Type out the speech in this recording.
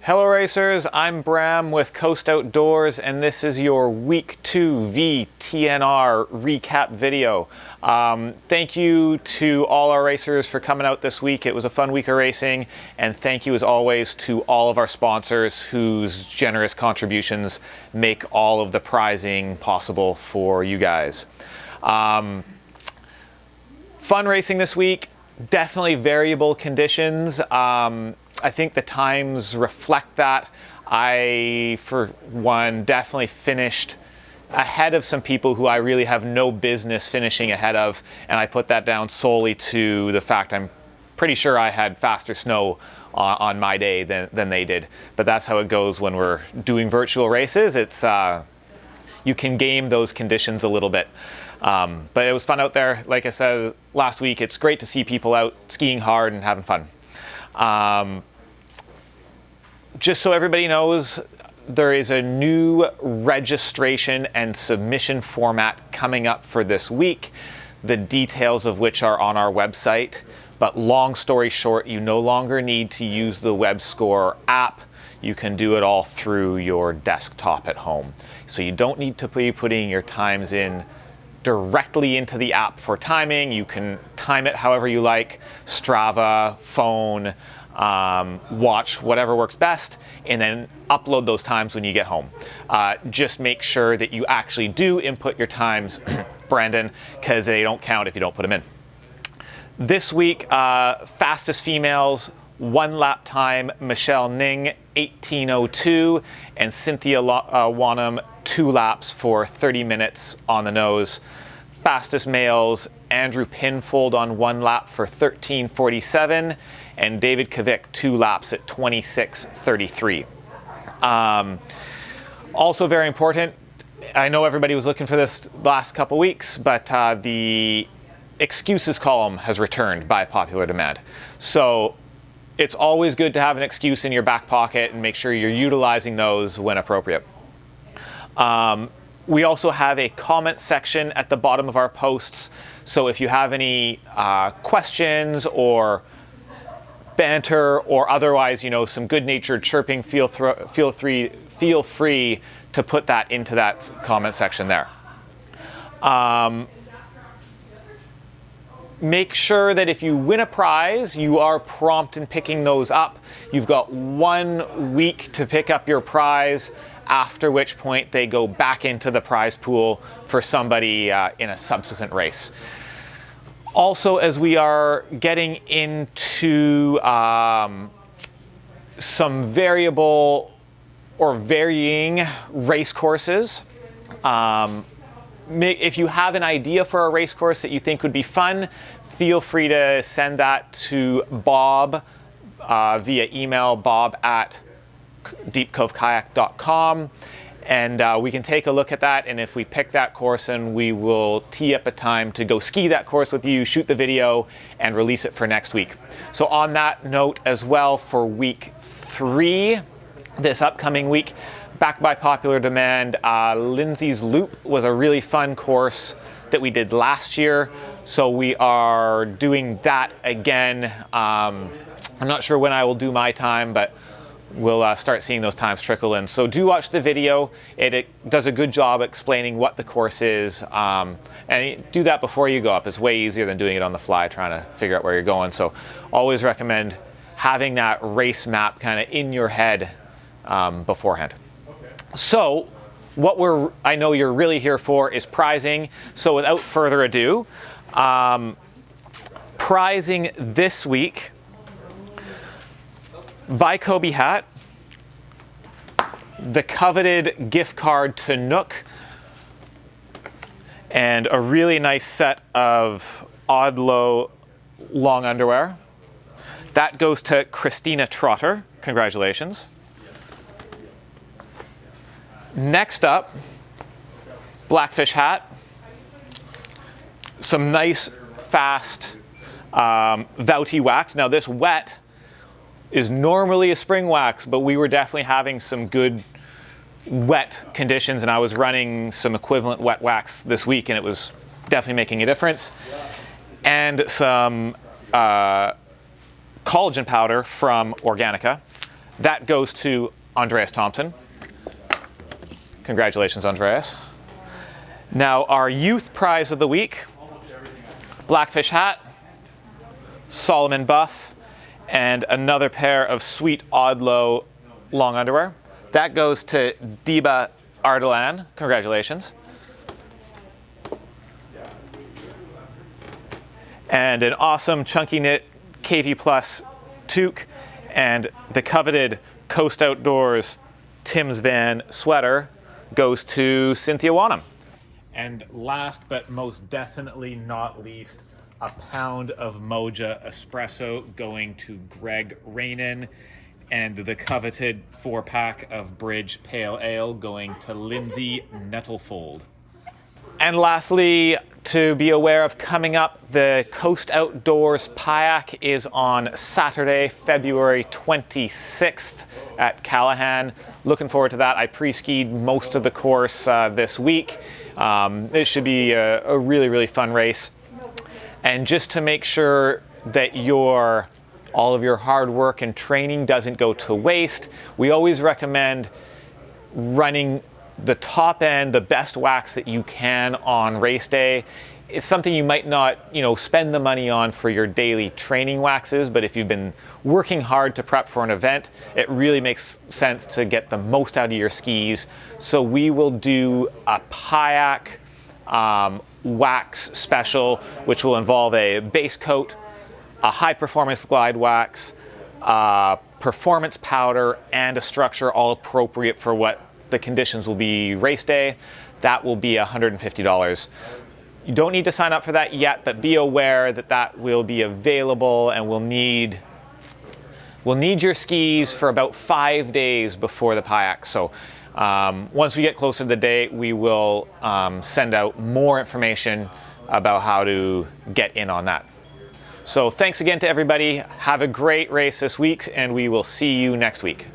Hello racers, I'm Bram with Coast Outdoors and this is your Week 2 VTNR recap video. Thank you to all our racers for coming out this week. It was a fun week of racing, and thank you as always to all of our sponsors whose generous contributions make all of the prizing possible for you guys. Fun racing this week, definitely variable conditions. I think the times reflect that. I, for one, definitely finished ahead of some people who I really have no business finishing ahead of, and I put that down solely to the fact I'm pretty sure I had faster snow on my day than they did. But that's how it goes when we're doing virtual races. It's you can game those conditions a little bit. But it was fun out there. Like I said last week, it's great to see people out skiing hard and having fun. Just so everybody knows, there is a new registration and submission format coming up for this week, the details of which are on our website. But long story short, you no longer need to use the WebScore app. You can do it all through your desktop at home. So you don't need to be putting your times in directly into the app for timing. You can time it however you like, Strava, phone, watch, whatever works best, and then upload those times when you get home. Just make sure that you actually do input your times, Brandon, because they don't count if you don't put them in. This week, fastest females, 1 lap time, Michelle Ning, 18:02, and Cynthia Wanham, 2 laps for 30 minutes on the nose. Fastest males, Andrew Pinfold on 1 lap for 13:47, and David Kavik 2 laps at 26:33. Also very important, I know everybody was looking for this last couple weeks, but the excuses column has returned by popular demand. So it's always good to have an excuse in your back pocket and make sure you're utilizing those when appropriate. We also have a comment section at the bottom of our posts. So if you have any questions or banter or otherwise, you know, some good-natured chirping, feel free to put that into that comment section there. Make sure that if you win a prize, you are prompt in picking those up. You've got 1 week to pick up your prize, after which point they go back into the prize pool for somebody in a subsequent race. Also, as we are getting into some variable or varying race courses, if you have an idea for a race course that you think would be fun, feel free to send that to Bob via email, bob@deepcovekayak.com, and we can take a look at that, and if we pick that course, and we will tee up a time to go ski that course with you, shoot the video, and release it for next week. So on that note as well, for week 3, this upcoming week, back by popular demand, Lindsay's Loop was a really fun course that we did last year, so we are doing that again. I'm not sure when I will do my time, but we'll start seeing those times trickle in. So do watch the video. It does a good job explaining what the course is, and do that before you go up. It's way easier than doing it on the fly, trying to figure out where you're going. So always recommend having that race map kind of in your head beforehand. So what I know you're really here for is prizing. So without further ado, prizing this week, Vycobi hat, the coveted gift card to Nook, and a really nice set of Odlo long underwear. That goes to Christina Trotter. Congratulations. Next up, Blackfish hat, some nice, fast Vauhti wax. Now this wet is normally a spring wax, but we were definitely having some good wet conditions, and I was running some equivalent wet wax this week, and it was definitely making a difference. And some collagen powder from Organica. That goes to Andreas Thompson. Congratulations, Andreas. Now, our youth prize of the week, Blackfish hat, Salomon buff, and another pair of sweet Odlo long underwear. That goes to Diba Ardalan. Congratulations. And an awesome chunky knit KV Plus toque and the coveted Coast Outdoors Tim's Van sweater goes to Cynthia Wanham. And last but most definitely not least, a pound of Moja espresso going to Greg Rainan, and the coveted 4-pack of Bridge Pale Ale going to Lindsay Nettlefold. And lastly, to be aware of coming up, the Coast Outdoors Kayak is on Saturday, February 26th at Callahan. Looking forward to that. I pre-skied most of the course this week. It should be a really, really fun race. And just to make sure that all of your hard work and training doesn't go to waste, we always recommend running the top end, the best wax that you can on race day. It's something you might not, spend the money on for your daily training waxes, but if you've been working hard to prep for an event, it really makes sense to get the most out of your skis. So we will do a Kayak wax special, which will involve a base coat, a high performance glide wax, performance powder, and a structure, all appropriate for what the conditions will be race day. That will be $150. You don't need to sign up for that yet, but be aware that that will be available, and we'll need your skis for about 5 days before the kayak. So once we get closer to the date, we will send out more information about how to get in on that. So thanks again to everybody. Have a great race this week, and we will see you next week.